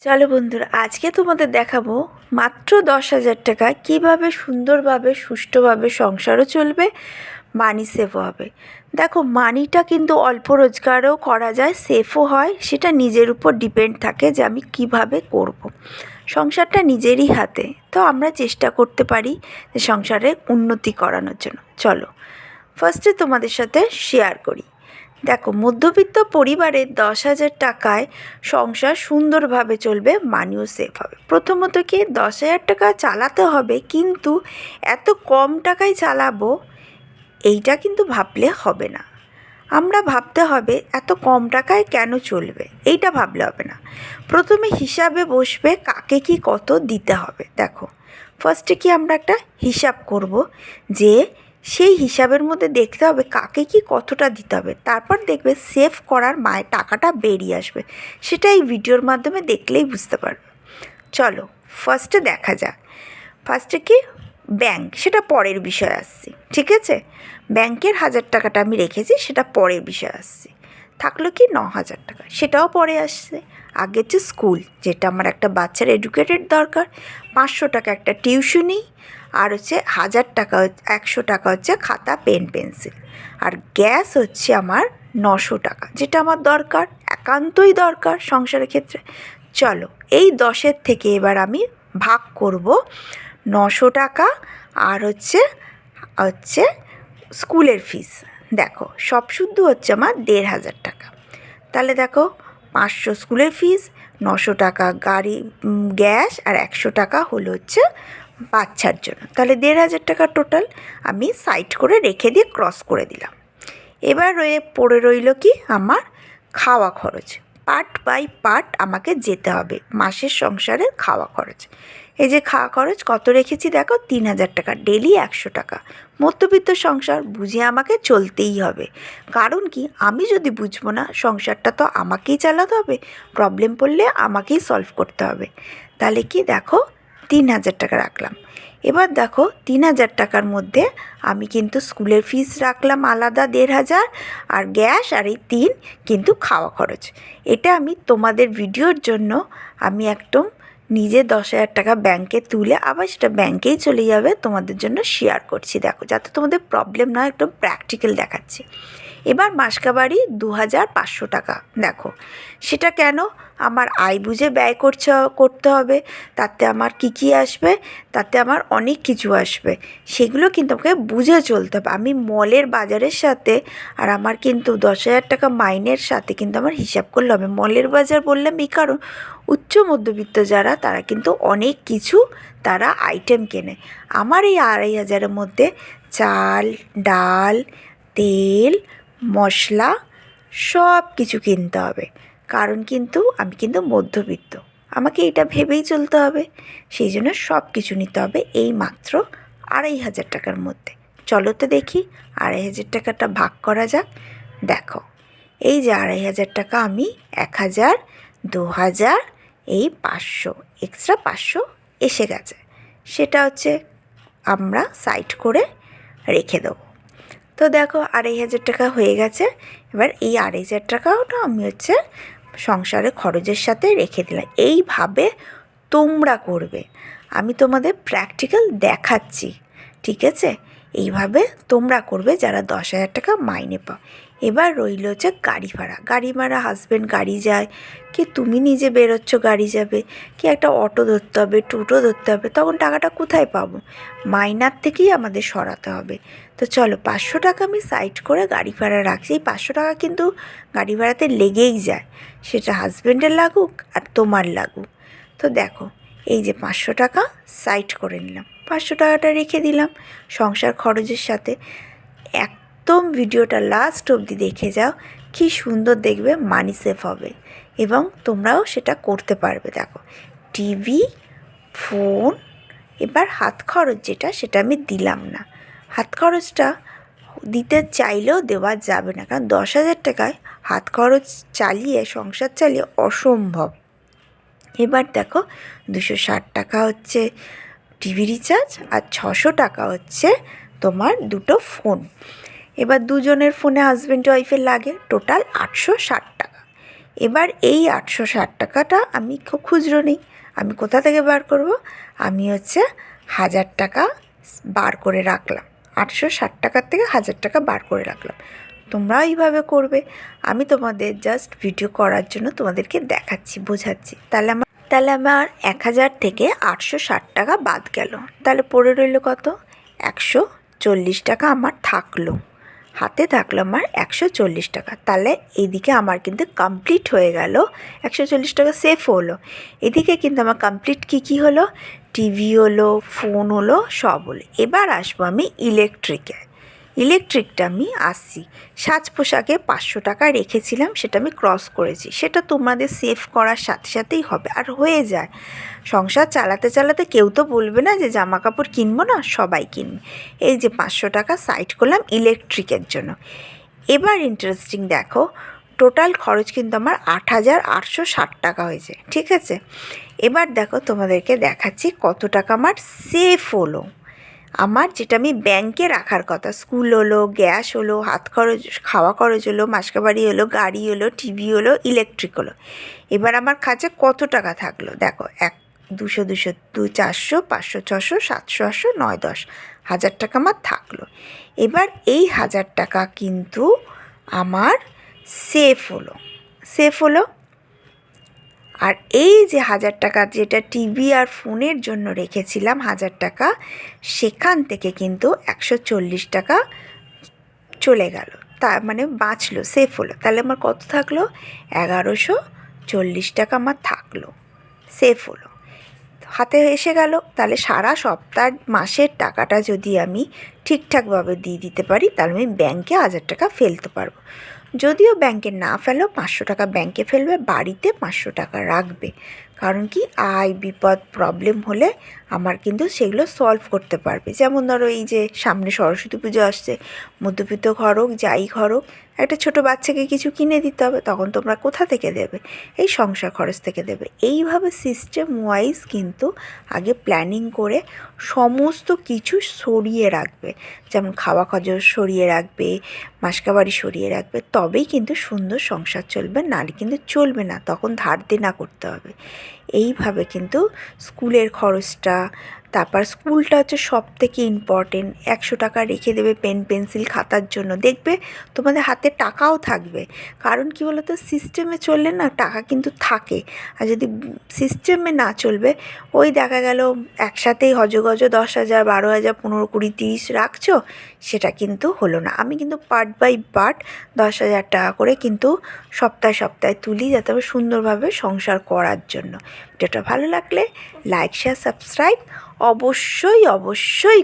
চলো বন্ধুরা, আজকে তোমাদের দেখাবো মাত্র 10,000 টাকা কীভাবে সুন্দরভাবে সুষ্ঠুভাবে সংসারও চলবে, মানি সেভও হবে। দেখো, মানিটা কিন্তু অল্প রোজগারও করা যায়, সেফও হয়। সেটা নিজের উপর ডিপেন্ড থাকে যে আমি কিভাবে করব। সংসারটা নিজেরই হাতে, তো আমরা চেষ্টা করতে পারি যে সংসারে উন্নতি করানোর জন্য। চলো ফার্স্টে তোমাদের সাথে শেয়ার করি। দেখো, মধ্যবিত্ত পরিবারের 10,000 টাকায় সংসার সুন্দরভাবে চলবে, মানিও সেভ হবে। প্রথমত কি, 10,000 টাকা চালাতে হবে, কিন্তু এত কম টাকায় চালাবো এইটা কিন্তু ভাবলে হবে না। আমরা ভাবতে হবে এত কম টাকায় কেন চলবে, এইটা ভাবলে হবে না। প্রথমে হিসাবে বসবে কাকে কি কত দিতে হবে। দেখো, ফার্স্টে কি আমরা একটা হিসাব করব, যে সেই হিসাবের মধ্যে দেখতে হবে কাকে কি কতটা দিতে হবে। তারপর দেখবে সেভ করার মায়ের টাকাটা বেরিয়ে আসবে। সেটা এই ভিডিওর মাধ্যমে দেখলেই বুঝতে পারবে। চলো ফার্স্টে দেখা যাক। ফার্স্টে কি, ব্যাংক, সেটা পরের বিষয় আসছি, ঠিক আছে। ব্যাংকের 1,000 টাকাটা আমি রেখেছি, সেটা পরের বিষয় আসছি। থাকলো কি 9,000 টাকা, সেটাও পরে আসছে। আগে হচ্ছে স্কুল, যেটা আমার একটা বাচ্চার এডুকেটেড দরকার। 500 টাকা একটা টিউশনি, আর হচ্ছে 1,000 টাকা, 100 টাকা হচ্ছে খাতা পেন পেন্সিল। আর গ্যাস হচ্ছে আমার 900 টাকা, যেটা আমার দরকার, একান্তই দরকার সংসারের ক্ষেত্রে। চলো এই 10-এর থেকে এবার আমি ভাগ করব 900 টাকা আর হচ্ছে হচ্ছে স্কুলের ফিস। দেখো, সব শুদ্ধ হচ্ছে আমার 1,500 টাকা। তাহলে দেখো, 500 স্কুলের ফিস, 900 টাকা গাড়ি গ্যাস, আর 100 টাকা হলো হচ্ছে বাচ্চার জন্য। তাহলে 1,500 টাকা টোটাল আমি সাইড করে রেখে দিয়ে ক্রস করে দিলাম। এবার পড়ে রইল কি, আমার খাওয়া খরচ। পার্ট বাই পার্ট আমাকে যেতে হবে মাসের সংসারের খাওয়া খরচ। এই যে খাওয়া খরচ কত রেখেছি দেখো, 3,000 টাকা, ডেলি 100 টাকা। মধ্যবিত্ত সংসার বুঝে আমাকে চলতেই হবে। কারণ কি, আমি যদি বুঝবো না, সংসারটা তো আমাকেই চালাতে হবে, প্রবলেম পড়লে আমাকেই সলভ করতে হবে। তাহলে কি, দেখো 3,000 টাকা রাখলাম। এবার দেখো, 3,000 টাকার মধ্যে আমি কিন্তু স্কুলের ফিস রাখলাম আলাদা 1,500, আর গ্যাস আর এই 3 কিন্তু খাওয়া খরচ। এটা আমি তোমাদের ভিডিওর জন্য আমি একদম নিজে 10,000 টাকা ব্যাংকে তুলে আবার সেটা ব্যাংকেই চলে যাবে তোমাদের জন্য শেয়ার করছি। দেখো, যাতে তোমাদের প্রবলেম না হয়, একদম প্র্যাকটিক্যাল দেখাচ্ছি। এবার মাসকাবারি 2,500 টাকা। দেখো, সেটা কেন, আমার আয় বুঝে ব্যয় করতে হবে। তাতে আমার কী আসবে, তাতে আমার অনেক কিছু আসবে, সেগুলো কিন্তু আমাকে বুঝে চলতে হবে। আমি মলের বাজারের সাথে আর আমার কিন্তু 10,000 টাকা মাইনের সাথে কিন্তু আমার হিসাব করলে হবে। মলের বাজার বললাম এই কারণ, উচ্চ মধ্যবিত্ত যারা, তারা কিন্তু অনেক কিছু তারা আইটেম কেনে। আমার এই 2,500-এর মধ্যে চাল, ডাল, তেল, মশলা সব কিছু কিনতে হবে। কারণ কিন্তু আমি কিন্তু মধ্যবিত্ত, আমাকে এটা ভেবেই চলতে হবে। সেই জন্য সব কিছু নিতে হবে এই মাত্র 2,500 টাকার মধ্যে। চলো তো দেখি 2,500 টাকাটা ভাগ করা যাক। দেখো, এই যে 2,500 টাকা, আমি 1,000, 2,000, এই 500, এক্সট্রা 500 এসে গেছে। সেটা হচ্ছে আমরা সাইড করে রেখে দেবো। তো দেখো, 2,500 টাকা হয়ে গেছে। এবার এই 2,500 টাকাটা আমি হচ্ছে সংসারে খরচের সাথে রেখে দিলাম। এইভাবে তোমরা করবে, আমি তোমাদের প্র্যাকটিক্যাল দেখাচ্ছি, ঠিক আছে। এইভাবে তোমরা করবে যারা 10,000 টাকা মাইনে পাও। এবার রইল হচ্ছে গাড়ি ভাড়া। গাড়ি ভাড়া, হাজব্যান্ড গাড়ি যায়, কি তুমি নিজে বেরোচ্ছ গাড়ি যাবে, কি একটা অটো ধরতে হবে, টোটো ধরতে হবে, তখন টাকাটা কোথায় পাবো, মাইনার থেকেই আমাদের সরাতে হবে। তো চলো, 500 টাকা আমি সাইড করে গাড়ি ভাড়া রাখছি। এই 500 টাকা কিন্তু গাড়ি ভাড়াতে লেগেই যায়, সেটা হাজব্যান্ডের লাগুক আর তোমার লাগুক। তো দেখো, এই যে 500 টাকা সাইড করে নিলাম, 500 টাকাটা রেখে দিলাম সংসার খরচের সাথে। একদম ভিডিওটা লাস্ট অবধি দেখে যাও, কী সুন্দর দেখবে মানি সেভ হবে এবং তোমরাও সেটা করতে পারবে। দেখো, টিভি, ফোন, এবার হাত খরচ যেটা, সেটা আমি দিলাম না। হাত খরচটা দিতে চাইলেও দেওয়া যাবে না, কারণ 10,000 টাকায় হাত খরচ চালিয়ে সংসার চালিয়ে অসম্ভব। এবার দেখো, 260 টাকা হচ্ছে টিভি রিচার্জ, আর 600 টাকা হচ্ছে তোমার দুটো ফোন। এবার দুজনের ফোনে হাজব্যান্ড ওয়াইফের লাগে, টোটাল 860 টাকা। এবার এই 860 টাকাটা আমি খুচরো নেই, আমি কোথা থেকে বার করব? আমি হচ্ছে 1000 টাকা বার করে রাখলাম, 860 টাকার থেকে 1000 টাকা বার করে রাখলাম। তোমরাও এইভাবে করবে। আমি তোমাদের জাস্ট ভিডিও করার জন্য তোমাদেরকে দেখাচ্ছি, বোঝাচ্ছি। তাহলে আমার 1000 থেকে 860 টাকা বাদ গেল। তাহলে পড়ে রইল কত? 140 টাকা আমার থাকলো, হাতে থাকলো আমার 140 টাকা। তাহলে এইদিকে আমার কিন্তু কমপ্লিট হয়ে গেল, 140 টাকা সেফ হলো। এদিকে কিন্তু আমার কমপ্লিট কী হলো? টিভি হলো, ফোন হলো, সব হলো। এবার আসবো আমি ইলেকট্রিকটা আমি আসছি। সাজ পোশাকে 500 টাকা রেখেছিলাম, সেটা আমি ক্রস করেছি। সেটা তোমাদের সেভ করার সাথে সাথেই হবে, আর হয়ে যায়। সংসার চালাতে চালাতে কেউ তো বলবে না যে জামা কাপড় কিনবো না, সবাই কিনবে। এই যে 500 টাকা সাইড করলাম ইলেকট্রিকের জন্য। এবার ইন্টারেস্টিং দেখো, টোটাল খরচ কিন্তু আমার 8860 টাকা হয়েছে, ঠিক আছে? এবার দেখো তোমাদেরকে দেখাচ্ছি কত টাকা আমার সেফ হলো। আমার যেটা আমি ব্যাংকে রাখার কথা, স্কুল হলো, গ্যাস হলো, হাত খরচ, খাওয়া খরচ হলো, মাসকাবাড়ি হলো, গাড়ি হলো, টিভি হলো, ইলেকট্রিক হলো। এবার আমার কাছে কত টাকা থাকলো দেখো, 200 200 400 500 600 700 800 9 10 1000 টাকা আমার থাকলো। এবার এই 1000 টাকা কিন্তু আমার সেফ হলো। আর এই যে 1000 টাকা যেটা টিভি আর ফোনের জন্য রেখেছিলাম 1000 টাকা, সেখান থেকে কিন্তু 140 টাকা চলে গেল, তার মানে বাঁচলো, সেফ হলো। তাহলে আমার কত থাকলো? 1140 টাকা আমার থাকলো, সেফ হলো, হাতে এসে গেল। তাহলে সারা সপ্তাহ মাসের টাকাটা যদি আমি ঠিকঠাকভাবে দিয়ে দিতে পারি, তাহলে আমি ব্যাংকে 1000 টাকা ফেলতে পারবো। যদিও ব্যাংকে না ফেলো, 500 টাকা ব্যাংকে ফেলবে, বাড়িতে 500 টাকা রাখবে। কারণ কি, আয় বিপদ প্রবলেম হলে আমার কিন্তু সেগুলো সলভ করতে পারবে। যেমন ধরো এই যে সামনে সরস্বতী পুজো আসছে, মধ্যবিত্ত ঘর হোক, যাই ঘর হোক, একটা ছোটো বাচ্চাকে কিছু কিনে দিতে হবে, তখন তোমরা কোথা থেকে দেবে? এই সংসার খরচ থেকে দেবে। এইভাবে সিস্টেম ওয়াইজ কিন্তু আগে প্ল্যানিং করে সমস্ত কিছু সরিয়ে রাখবে। যেমন খাওয়া খরচ সরিয়ে রাখবে, মাসকাবাড়ি সরিয়ে রাখবে, তবেই কিন্তু সুন্দর সংসার চলবে, নাহলে কিন্তু চলবে না, তখন ধার দেনা করতে হবে। এইভাবে কিন্তু স্কুলের খরচটা, তারপর স্কুলটা হচ্ছে সবথেকে ইম্পর্টেন্ট। 100 টাকা রেখে দেবে পেন পেন্সিল খাতার জন্য, দেখবে তোমাদের হাতে টাকাও থাকবে। কারণ কি বলো তো, সিস্টেমে চললে না টাকা কিন্তু থাকে, আর যদি সিস্টেমে না চলবে, ওই দেখা গেল একসাথেই হজগজ 10,000 12,000 15 20 30 রাখছো, সেটা কিন্তু হলো না। আমি কিন্তু পার্ট বাই পার্ট 10,000 টাকা করে কিন্তু সপ্তাহে তুলি, যাতে আমি সুন্দরভাবে সংসার করার জন্য। ভিডিওটা ভালো লাগলে লাইক শেয়ার সাবস্ক্রাইব অবশ্যই